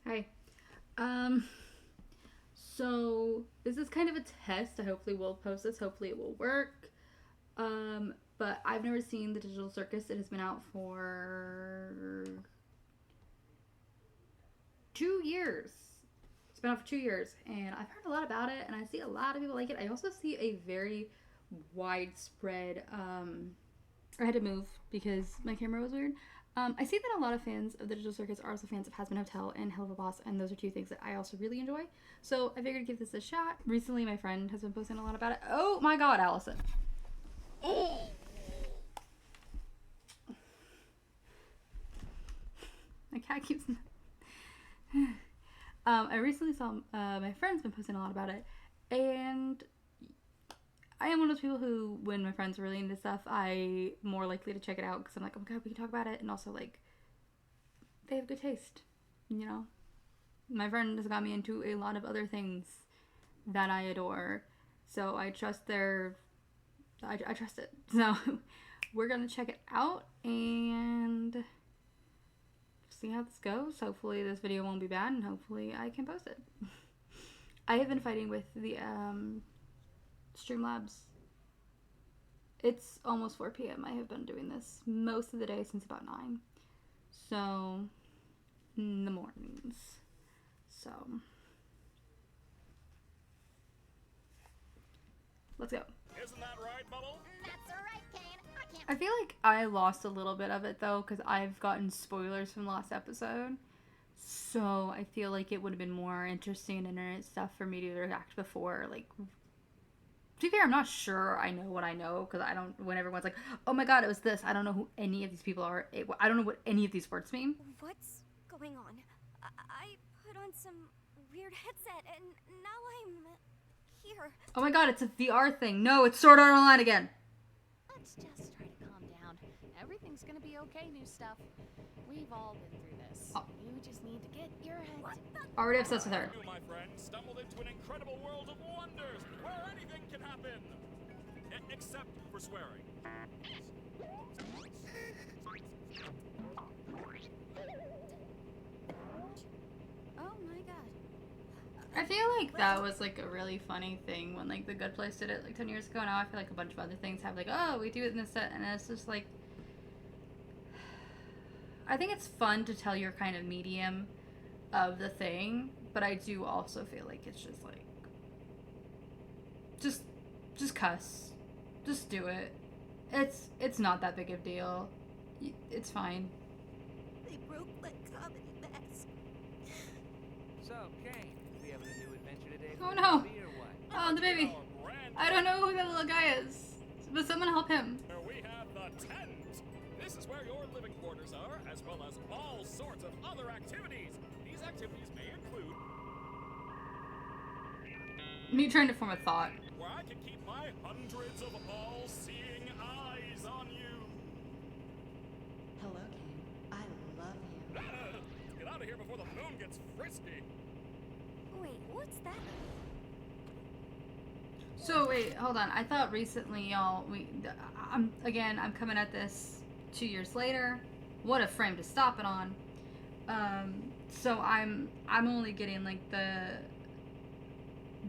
Hi. So this is kind of a test. I hopefully will post this. Hopefully it will work. But I've never seen the Digital Circus. It has been out for 2 years. It's been out for 2 years, and I've heard a lot about it, and I see a lot of people like it. I also see a very widespread. I had to move because my camera was weird. I see that a lot of fans of the Digital Circus are also fans of Has Been Hotel and Hell of a Boss, and those are two things that I also really enjoy. So I figured to give this a shot. Recently, my friend has been posting a lot about it. Oh my god, Allison. My cat keeps... I recently saw my friend's been posting a lot about it, and I am one of those people who, when my friends are really into stuff, I'm more likely to check it out because I'm like, oh my god, we can talk about it, and also like they have good taste, you know. My friend has got me into a lot of other things that I adore, so I trust I trust it. So we're gonna check it out and see how this goes. Hopefully this video won't be bad, and hopefully I can post it. I have been fighting with the Streamlabs. It's almost 4 p.m. I have been doing this most of the day since about 9. So, in the mornings. So, let's go. Isn't that right, Bubble? That's right, Kane. I feel like I lost a little bit of it though, because I've gotten spoilers from the last episode. So I feel like it would have been more interesting internet stuff for me to react before. Like, to be fair, I'm not sure I know what I know, because I don't, when everyone's like, oh my god, it was this, I don't know who any of these people are. I don't know what any of these words mean. What's going on? I put on some weird headset and now I'm here. Oh my god, it's a VR thing. No, it's Sword Art Online again. Let's just try to calm down. Everything's gonna be okay, new stuff. We've all been through this. Oh. You just need to get your head together. Already obsessed with her. You, my friend, stumbled into an incredible world of wonders where anything can happen. Except for swearing. Oh my god. I feel like that was like a really funny thing when like The Good Place did it like 10 years ago. Now I feel like a bunch of other things have like, oh, we do it in this set, and it's just like, I think it's fun to tell your kind of medium of the thing, but I do also feel like it's just like, just cuss, just do it. It's not that big of a deal. It's fine. They broke my comedy mask. So, Kane, we having a new adventure today? Oh, for no. the baby or what? Oh, the baby. Our brand I don't know who that little guy is, but someone help him. Where we have the tent. This is where your living quarters are, as well as all sorts of other activities. These activities may include Me trying to form a thought. where I can keep my hundreds of all-seeing eyes on you. Hello, Kane. I love you. Let's get out of here before the moon gets frisky. Wait, what's that? So wait, hold on. I thought recently, y'all, I'm coming at this 2 years later. What a frame to stop it on. So I'm only getting like the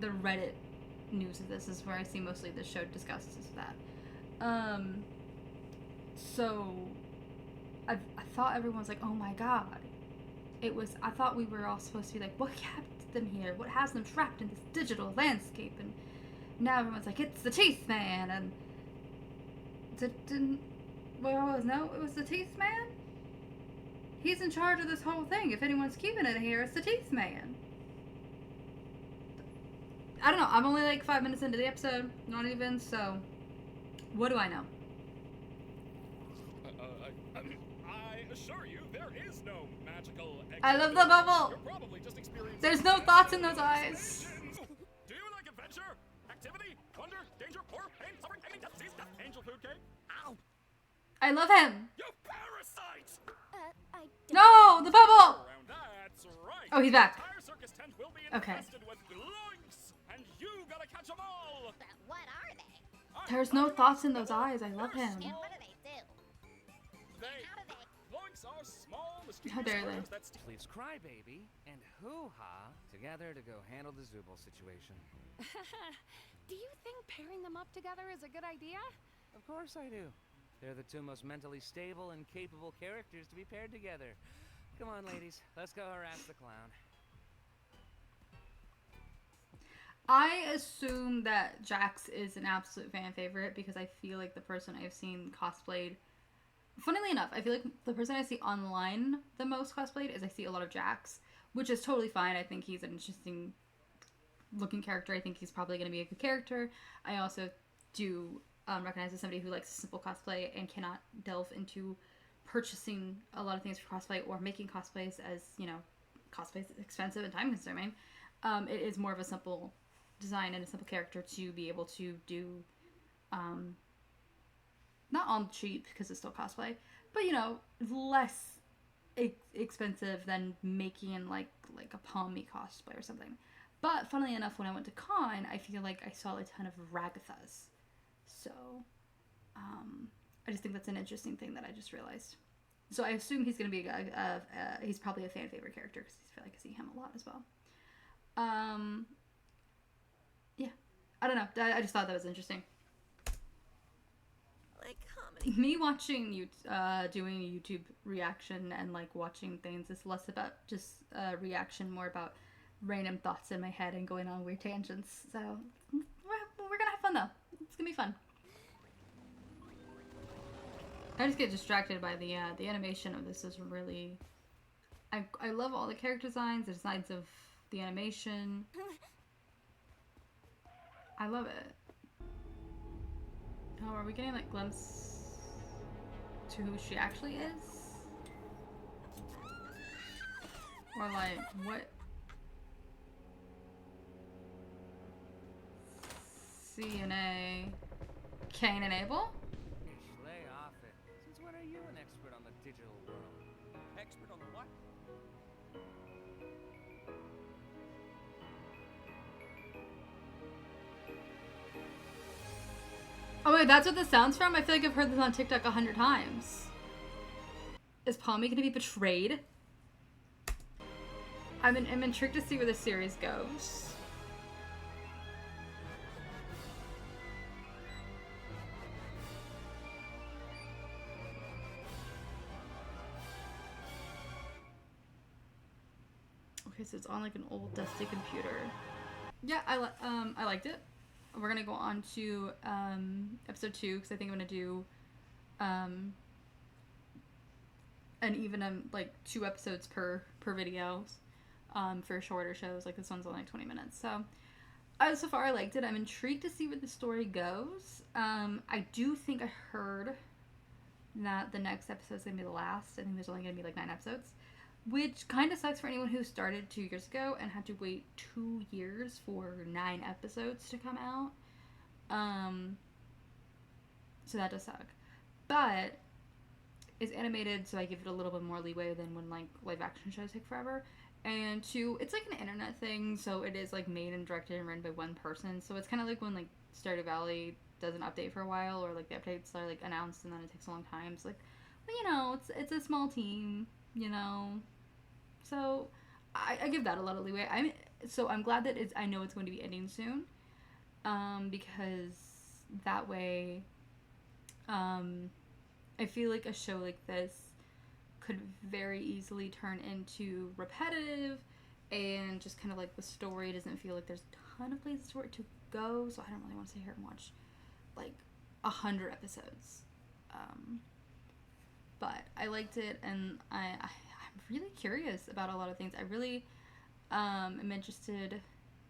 Reddit news of this is where I see mostly the show discusses that. So I thought everyone was like, oh my god. I thought we were all supposed to be like, what kept them here? What has them trapped in this digital landscape? And now everyone's like, it's the Teeth Man, and it was the Teeth Man? He's in charge of this whole thing. If anyone's keeping it here, it's the Teeth Man. I don't know. I'm only like 5 minutes into the episode, not even, so what do I know? I assure you, there is no magical. I love the bubble. You're probably just experiencing. There's no thoughts in those eyes. Do you like adventure, activity, wonder, danger, horror, pain, suffering, pain, death, disease, death, angel food cake? Ow! I love him. You parasite! I No, the bubble. Around that's right. Oh, he's back. The entire circus tent will be Okay. infested with gloinks, and you gotta catch them all. But what are they? There's no thoughts in those eyes. I love him. And what do they do? They How do they? gloinks are small, How dare they? That's Please crybaby and hoo-ha together to go handle the Zubul situation. Do you think pairing them up together is a good idea? Of course I do. They're the two most mentally stable and capable characters to be paired together. Come on, ladies. Let's go harass the clown. I assume that Jax is an absolute fan favorite because I feel like the person I've seen cosplayed. Funnily enough, I feel like the person I see online the most cosplayed is I see a lot of Jax, which is totally fine. I think he's an interesting looking character. I think he's probably going to be a good character. I also do recognize as somebody who likes simple cosplay and cannot delve into purchasing a lot of things for cosplay or making cosplays, as you know, cosplay is expensive and time consuming. It is more of a simple design and a simple character to be able to do, not on cheap because it's still cosplay, but you know, less expensive than making like a Palmy cosplay or something. But funnily enough, when I went to con, I feel like I saw a ton of Ragathas. So, I just think that's an interesting thing that I just realized. So I assume he's going to be he's probably a fan favorite character because I feel like I see him a lot as well. Yeah, I don't know. I just thought that was interesting. Like comedy. Me watching you doing a YouTube reaction and like watching things is less about just reaction, more about random thoughts in my head and going on weird tangents. So we're gonna have fun though. It's gonna be fun. I just get distracted by the animation of this is really. I love all the character designs, the designs of the animation. I love it. Oh, are we getting like glimpse to who she actually is? Or like what? CNA, Cain and Abel? Ish, lay off it. Since when are you an expert on the digital world? expert on the what? Oh wait, that's what this sounds from? I feel like I've heard this on TikTok 100 times. Is Palmy gonna be betrayed? I'm intrigued to see where this series goes. Okay, so it's on like an old dusty computer. Yeah, I liked it. We're gonna go on to episode 2 because I think I'm gonna do and even like 2 episodes per video for shorter shows. Like this one's only like 20 minutes. So so far I liked it. I'm intrigued to see where the story goes. I do think I heard that the next episode's gonna be the last. I think there's only gonna be like 9 episodes, which kind of sucks for anyone who started 2 years ago and had to wait 2 years for 9 episodes to come out. So that does suck. But it's animated, so I give it a little bit more leeway than when like live action shows take forever. And 2, it's like an internet thing, so it is like made and directed and written by one person. So it's kind of like when like Stardew Valley does an update for a while, or like the updates are like announced and then it takes a long time. It's like, well, you know, it's a small team, you know. So I give that a lot of leeway. I'm glad that I know it's going to be ending soon, because that way, I feel like a show like this could very easily turn into repetitive, and just kind of like the story doesn't feel like there's a ton of places for it to go. So I don't really want to sit here and watch like 100 episodes. But I liked it, and I'm really curious about a lot of things. I really am interested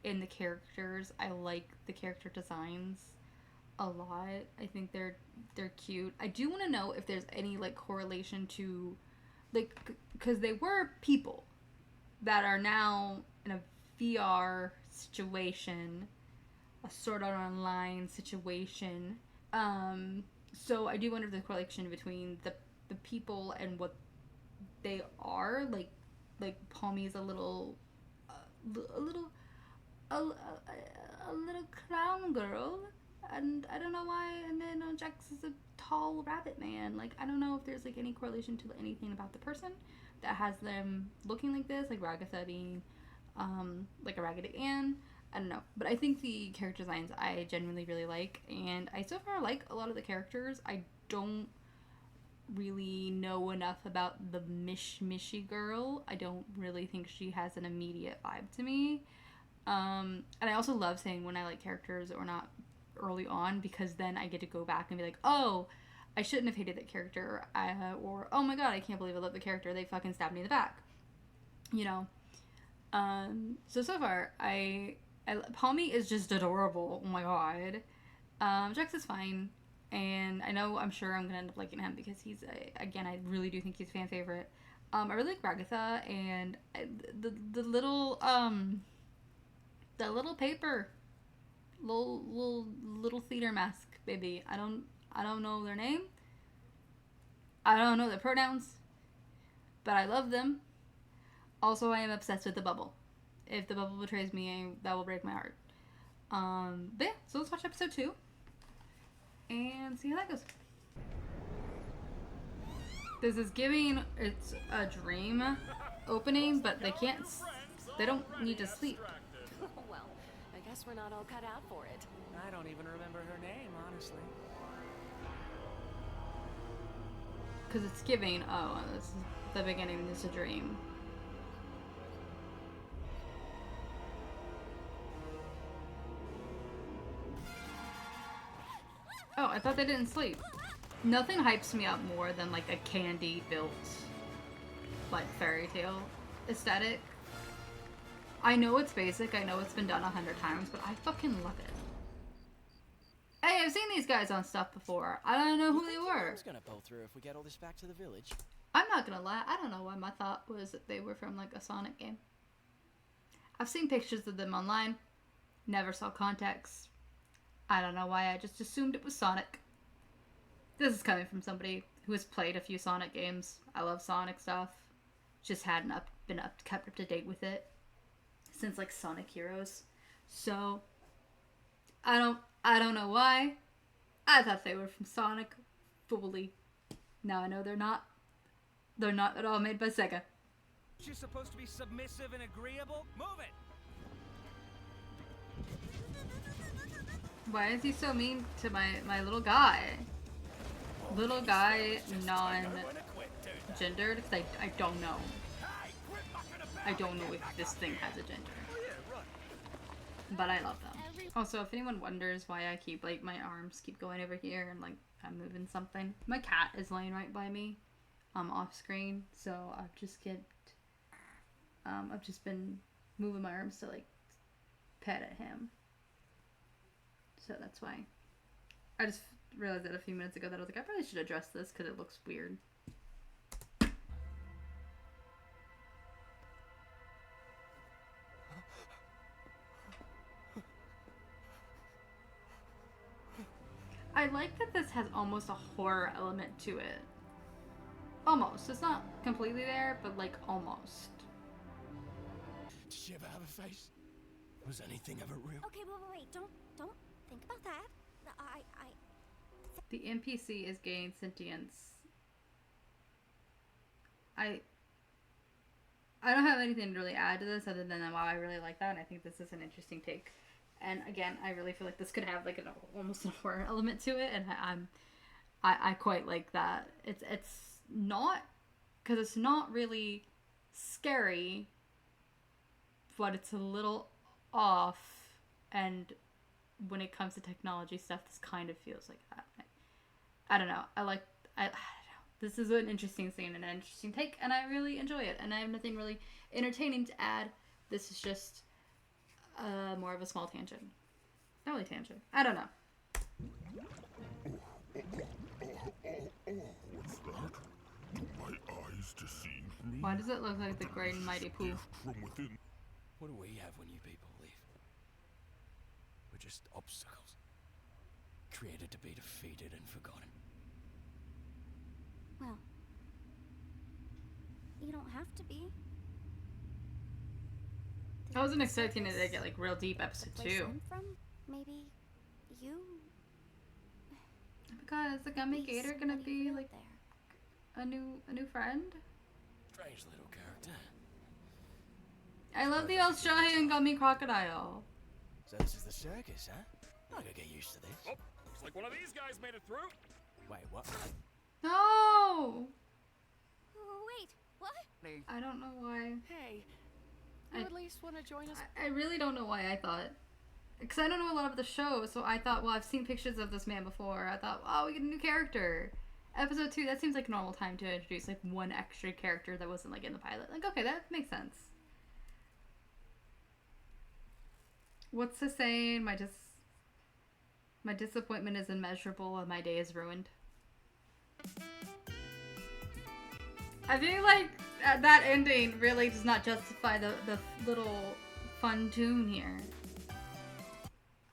in the characters. I like the character designs a lot. I think they're cute. I do want to know if there's any like correlation to like, because they were people that are now in a VR situation, a Sword Art Online situation. So I do wonder if there's correlation between the people and what they are. Like Palmy's a little clown girl, and I don't know why. And then Jax is a tall rabbit man. Like, I don't know if there's like any correlation to anything about the person, that has them looking like this, like Ragatha being like a Raggedy Ann. I don't know, but I think the character designs I genuinely really like, and I so far like a lot of the characters. I don't really know enough about the Mishy girl. I don't really think she has an immediate vibe to me. And I also love saying when I like characters or not early on, because then I get to go back and be like, oh, I shouldn't have hated that character, or oh my god, I can't believe I love the character, they fucking stabbed me in the back, you know. So far, Palmy is just adorable. Oh my god. Jax is fine, and I'm sure I'm gonna end up liking him because he's again, I really do think he's a fan favorite. I really like Ragatha, and the little paper little theater mask baby. I don't know their name. I don't know their pronouns, but I love them. Also, I am obsessed with the bubble. If the bubble betrays me, that will break my heart. But yeah, so let's watch episode 2 and see how that goes. This is giving it's a dream opening, but they don't need to sleep. Well, I guess we're not all cut out for it. I don't even remember her name, honestly. Because it's giving, oh, this is the beginning, this is a dream. Oh, I thought they didn't sleep. Nothing hypes me up more than like a candy built like fairy tale aesthetic. I know it's basic, I know it's been done 100 times, but I fucking love it. Hey, I've seen these guys on stuff before. I don't know who they were. It's gonna pull through if we get all this back to the village. I'm not gonna lie, I don't know why my thought was that they were from like a Sonic game. I've seen pictures of them online, never saw context. I don't know why, I just assumed it was Sonic. This is coming from somebody who has played a few Sonic games. I love Sonic stuff. Just hadn't kept up to date with it since like Sonic Heroes. So I don't know why. I thought they were from Sonic fully. Now I know they're not. They're not at all made by Sega. She's supposed to be submissive and agreeable? Move it! Why is he so mean to my little guy? Little guy, non-gendered? Because I don't know. I don't know if this thing has a gender. But I love them. Also, if anyone wonders why I keep, like, my arms keep going over here and, like, I'm moving something. My cat is laying right by me, off screen, so I've just been moving my arms to, like, pet at him. So that's why. I just realized that a few minutes ago that I was like, I probably should address this because it looks weird. I like that this has almost a horror element to it. Almost. It's not completely there, but like almost. Did she ever have a face? Was anything ever real? Okay, wait, don't think about that. The NPC is gaining sentience. I don't have anything to really add to this other than wow, I really like that, and I think this is an interesting take. And again, I really feel like this could have like almost a horror element to it, and I quite like that. It's not, because it's not really scary, but it's a little off, and when it comes to technology stuff, this kind of feels like that. I don't know. I don't know. This is an interesting scene and an interesting take, and I really enjoy it. And I have nothing really entertaining to add. This is just more of a small tangent. Not really tangent. I don't know. What's that? Do my eyes deceive me? Why does it look like the Great and Mighty Pooh? From within. What do we have when you people leave? We're just obstacles. Created to be defeated and forgotten. Well, you don't have to be. I wasn't expecting it to get like real deep episode 2. From maybe you. Oh my god, is the gummy gator gonna be like a new friend? Strange little character. I love the Australian gummy crocodile. So this is the circus, huh? I gotta get used to this. Oh, looks like one of these guys made it through. Wait, what? No! Wait, what? I don't know why. Hey, you at least want to join us? I really don't know why I thought. Because I don't know a lot about the show, so I thought, well, I've seen pictures of this man before. I thought, oh, we get a new character. Episode 2, that seems like a normal time to introduce, like, one extra character that wasn't, like, in the pilot. Like, okay, that makes sense. What's the saying? My disappointment is immeasurable and my day is ruined. I feel like that ending really does not justify the little fun tune here.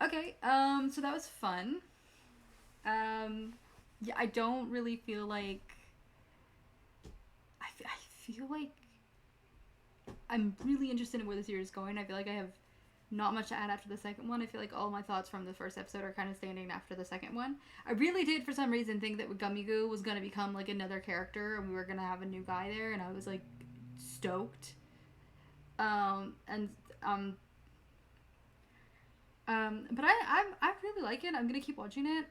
Okay, so that was fun. Yeah, I don't really feel like... I feel like I'm really interested in where the series is going. I feel like I have not much to add after the second one. I feel like all my thoughts from the first episode are kind of standing after the second one. I really did, for some reason, think that Gummy Goo was going to become, like, another character, and we were going to have a new guy there, and I was, like, stoked. But I really like it. I'm going to keep watching it.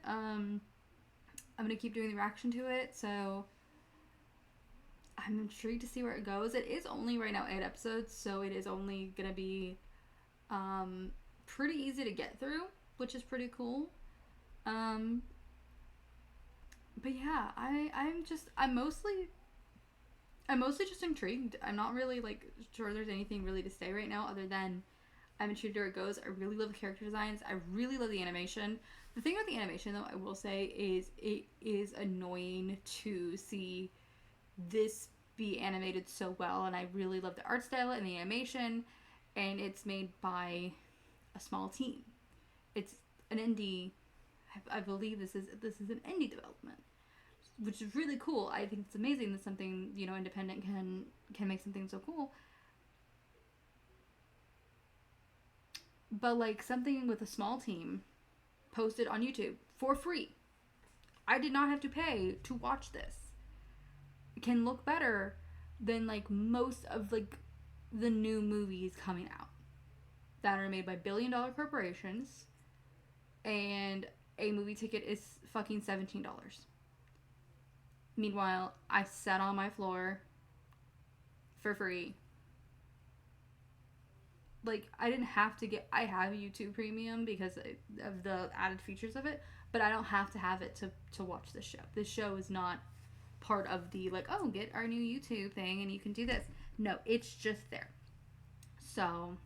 I'm going to keep doing the reaction to it, so I'm intrigued to see where it goes. It is only right now 8 episodes, so it is only going to be pretty easy to get through, which is pretty cool. But yeah, I'm mostly just intrigued. I'm not really, like, sure there's anything really to say right now other than I'm intrigued where it goes. I really love the character designs. I really love the animation. The thing with the animation, though, I will say, is it is annoying to see this be animated so well, and I really love the art style and the animation, and it's made by a small team. It's an indie, I believe this is an indie development, which is really cool. I think it's amazing that something, you know, independent can make something so cool. But, like, something with a small team posted on YouTube for free. I did not have to pay to watch this. It can look better than, like, most of, like, the new movies coming out that are made by billion-dollar corporations, and a movie ticket is fucking $17. Meanwhile, I sat on my floor for free. Like, I didn't have to get... I have YouTube Premium because of the added features of it, but I don't have to have it to watch this show. This show is not part of the, like, oh, get our new YouTube thing and you can do this. No, it's just there. So,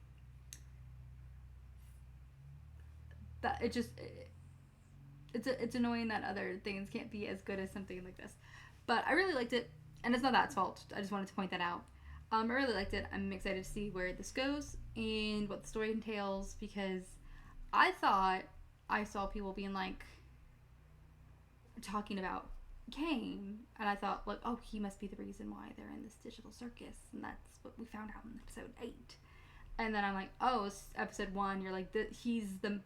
that it's annoying that other things can't be as good as something like this. But I really liked it, and it's not that's fault. I just wanted to point that out. I really liked it. I'm excited to see where this goes and what the story entails, because I thought I saw people being like talking about Kane, and I thought, like, oh, he must be the reason why they're in this digital circus, and that's what we found out in episode 8. And then I'm like, oh, it's episode 1. You're like, he's the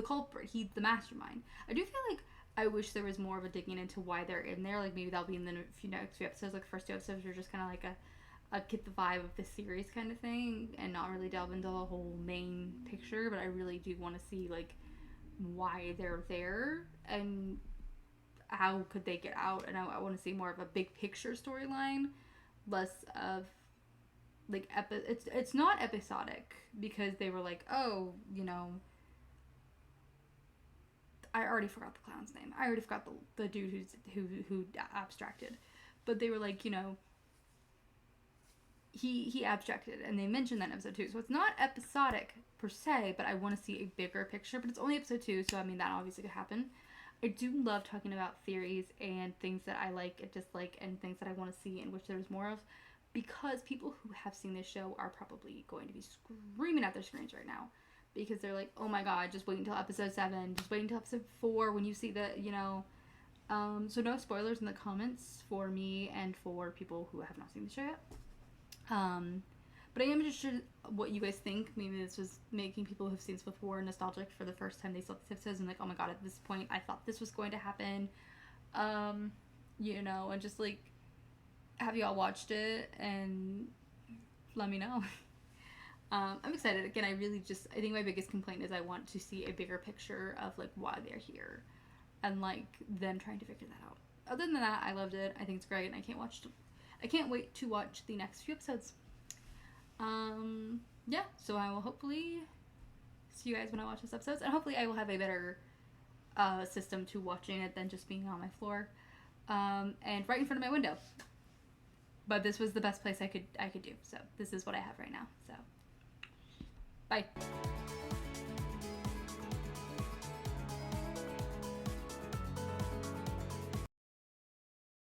culprit. He's the mastermind. I do feel like I wish there was more of a digging into why they're in there. Like, maybe that'll be in the next few episodes. Like, the first 2 episodes are just kind of like a get the vibe of the series kind of thing, and not really delve into the whole main picture. But I really do want to see, like, why they're there and how could they get out. And I want to see more of a big picture storyline, less of, like, it's not episodic, because they were like, oh, you know, I already forgot the clown's name. I already forgot the dude who abstracted. But they were like, you know, he abstracted, and they mentioned that in episode 2. So it's not episodic per se, but I want to see a bigger picture. But it's only episode 2, so I mean, that obviously could happen. I do love talking about theories and things that I like and dislike and things that I want to see and wish there was more of, because people who have seen this show are probably going to be screaming at their screens right now, because they're like, oh my god, just wait until episode 7, just wait until episode 4 when you see the, you know, so no spoilers in the comments for me and for people who have not seen the show yet. But I am interested what you guys think. Maybe this was making people who've seen this before nostalgic for the first time they saw the episodes and like, oh my god, at this point I thought this was going to happen. You know, and just like have y'all watched it and let me know. I'm excited. Again, I think my biggest complaint is I want to see a bigger picture of like why they're here and like them trying to figure that out. Other than that, I loved it. I think it's great, and I can't wait to watch the next few episodes. Yeah, so I will hopefully see you guys when I watch this episodes, and hopefully I will have a better system to watching it than just being on my floor and right in front of my window. But this was the best place I could do, so this is what I have right now. So bye.